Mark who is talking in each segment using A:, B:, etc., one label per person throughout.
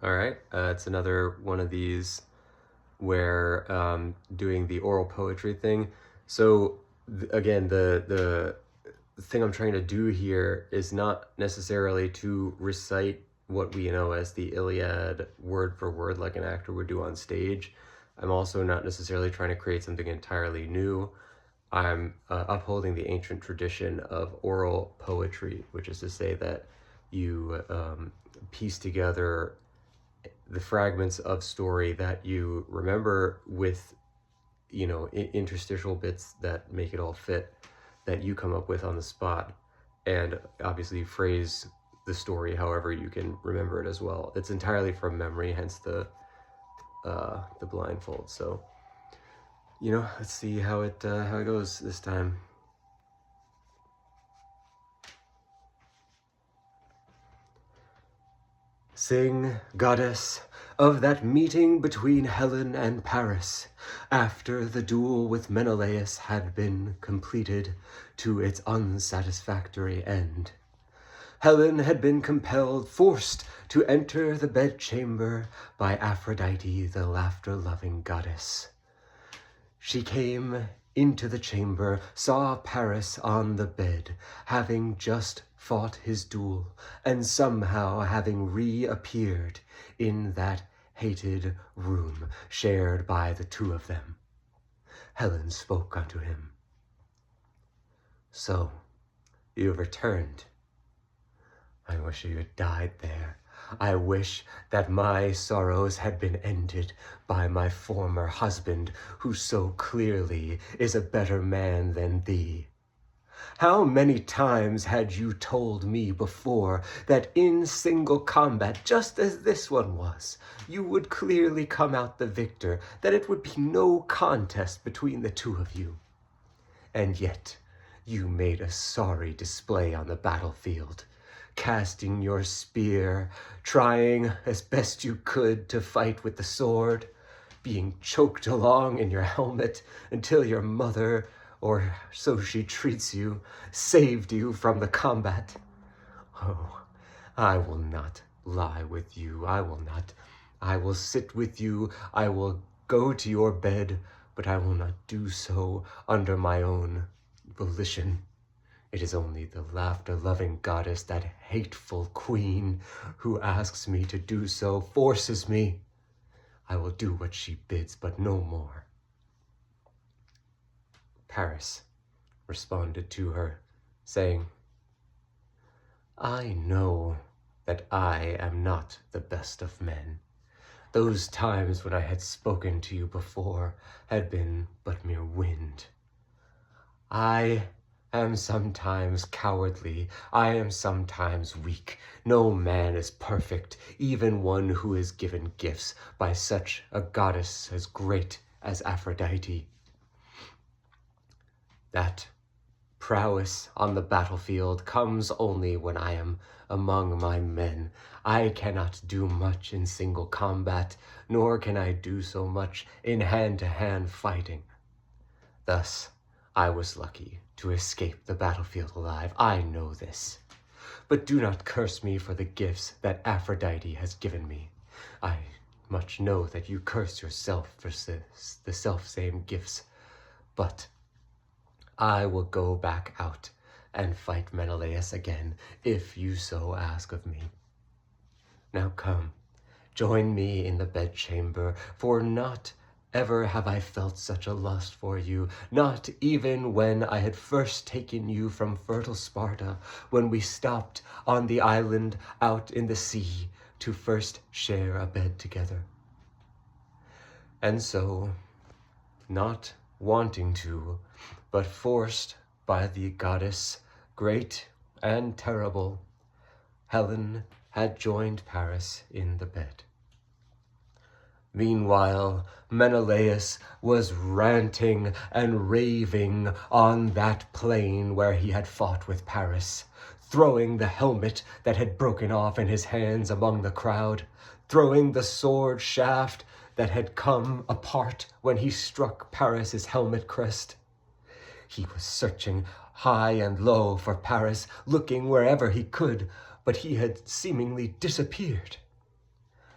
A: All right, it's another one of these where doing the oral poetry thing. So again, the thing I'm trying to do here is not necessarily to recite what we know as the Iliad word for word like an actor would do on stage. I'm also not necessarily trying to create something entirely new. I'm upholding the ancient tradition of oral poetry, which is to say that you piece together the fragments of story that you remember with, you know, interstitial bits that make it all fit, that you come up with on the spot, and obviously phrase the story however you can remember it as well. It's entirely from memory, hence the blindfold. So, you know, let's see how it goes this time. Sing, goddess, of that meeting between Helen and Paris, after the duel with Menelaus had been completed to its unsatisfactory end. Helen had been forced to enter the bedchamber by Aphrodite, the laughter-loving goddess. She came into the chamber, saw Paris on the bed, having just fought his duel, and somehow having reappeared in that hated room shared by the two of them. Helen spoke unto him. So, you have returned. I wish you had died there. I wish that my sorrows had been ended by my former husband, who so clearly is a better man than thee. How many times had you told me before that in single combat, just as this one was, you would clearly come out the victor, that it would be no contest between the two of you? And yet, you made a sorry display on the battlefield, casting your spear, trying as best you could to fight with the sword, being choked along in your helmet until your mother, or so she treats you, saved you from the combat. Oh, I will not lie with you. I will sit with you. I will go to your bed, but I will not do so under my own volition. It is only the laughter-loving goddess, that hateful queen, who asks me to do so, forces me. I will do what she bids, but no more. Paris responded to her, saying, I know that I am not the best of men. Those times when I had spoken to you before had been but mere wind. I am sometimes cowardly, I am sometimes weak. No man is perfect, even one who is given gifts by such a goddess as great as Aphrodite. That prowess on the battlefield comes only when I am among my men. I cannot do much in single combat, nor can I do so much in hand-to-hand fighting. Thus, I was lucky to escape the battlefield alive. I know this. But do not curse me for the gifts that Aphrodite has given me. I much know that you curse yourself for the self-same gifts. But I will go back out and fight Menelaus again, if you so ask of me. Now come, join me in the bedchamber, for not ever have I felt such a lust for you, not even when I had first taken you from fertile Sparta, when we stopped on the island out in the sea to first share a bed together. And so, not wanting to, but forced by the goddess, great and terrible, Helen had joined Paris in the bed. Meanwhile, Menelaus was ranting and raving on that plain where he had fought with Paris, throwing the helmet that had broken off in his hands among the crowd, throwing the sword shaft that had come apart when he struck Paris's helmet crest. He was searching high and low for Paris, looking wherever he could, but he had seemingly disappeared.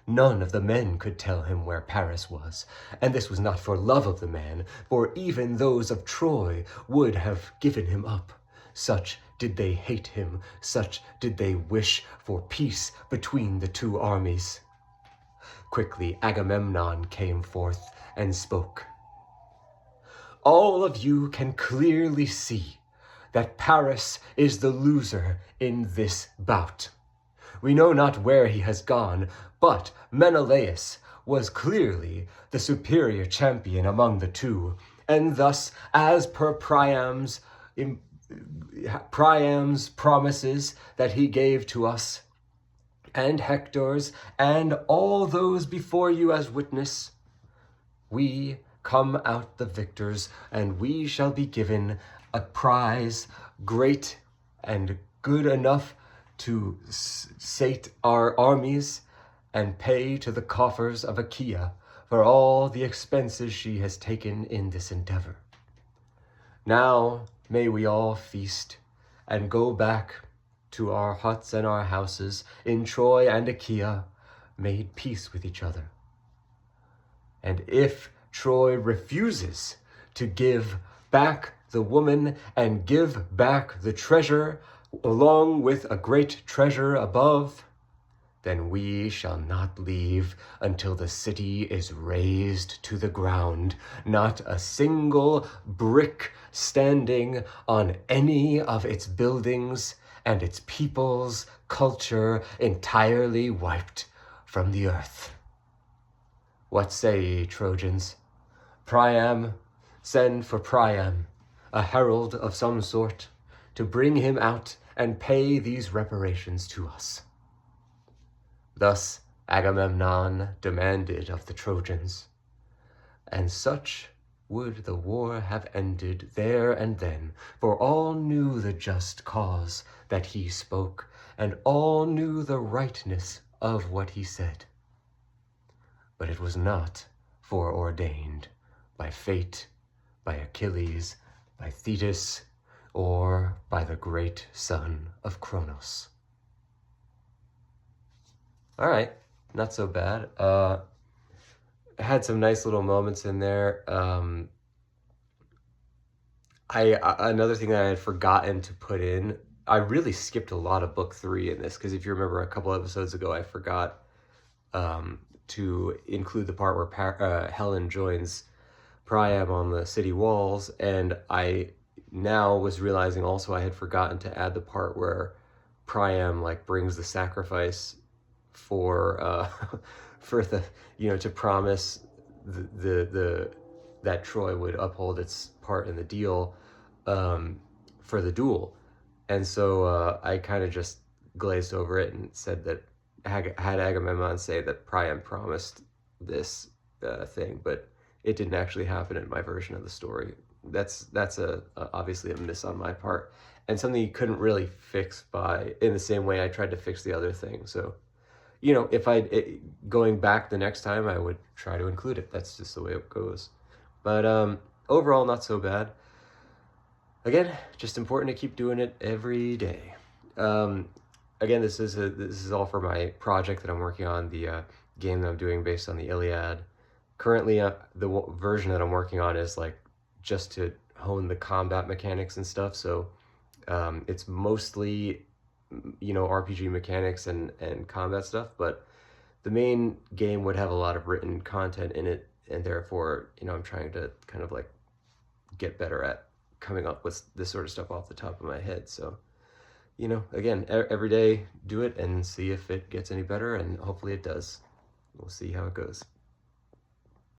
A: none of the men could tell him where Paris was, and this was not for love of the man, for even those of Troy would have given him up. Such did they hate him, such did they wish for peace between the two armies. Quickly Agamemnon came forth and spoke. All of you can clearly see that Paris is the loser in this bout. We know not where he has gone, but Menelaus was clearly the superior champion among the two, and thus, as per Priam's promises that he gave to us, and Hector's, and all those before you as witness, we come out the victors, and we shall be given a prize great and good enough to sate our armies and pay to the coffers of Achaia for all the expenses she has taken in this endeavor. Now may we all feast and go back to our huts and our houses in Troy and Achaia, made peace with each other. And if Troy refuses to give back the woman and give back the treasure along with a great treasure above, then we shall not leave until the city is razed to the ground, not a single brick standing on any of its buildings, and its people's culture entirely wiped from the earth. What say ye, Trojans? Priam, send for Priam, a herald of some sort, to bring him out and pay these reparations to us. Thus Agamemnon demanded of the Trojans, and such would the war have ended there and then, for all knew the just cause that he spoke, and all knew the rightness of what he said. But it was not foreordained by fate, by Achilles, by Thetis, or by the great son of Kronos. All right, not so bad. Had some nice little moments in there. Another thing that I had forgotten to put in, I really skipped a lot of book 3 in this, because if you remember a couple episodes ago, I forgot to include the part where Helen joins Priam on the city walls, and I now was realizing also I had forgotten to add the part where Priam brings the sacrifice for for the, to promise that Troy would uphold its part in the deal for the duel. And so I kind of just glazed over it and said that had Agamemnon say that Priam promised this thing, but it didn't actually happen in my version of the story. That's obviously a miss on my part, and something you couldn't really fix in the same way I tried to fix the other thing. So, if going back the next time, I would try to include it. That's just the way it goes. But overall, not so bad. Again, just important to keep doing it every day. Again, this is all for my project that I'm working on, the game that I'm doing based on the Iliad. Currently, the version that I'm working on is just to hone the combat mechanics and stuff. So it's mostly, RPG mechanics and combat stuff, but the main game would have a lot of written content in it, and therefore, I'm trying to kind of get better at coming up with this sort of stuff off the top of my head. So, again, every day do it and see if it gets any better, and hopefully it does. We'll see how it goes.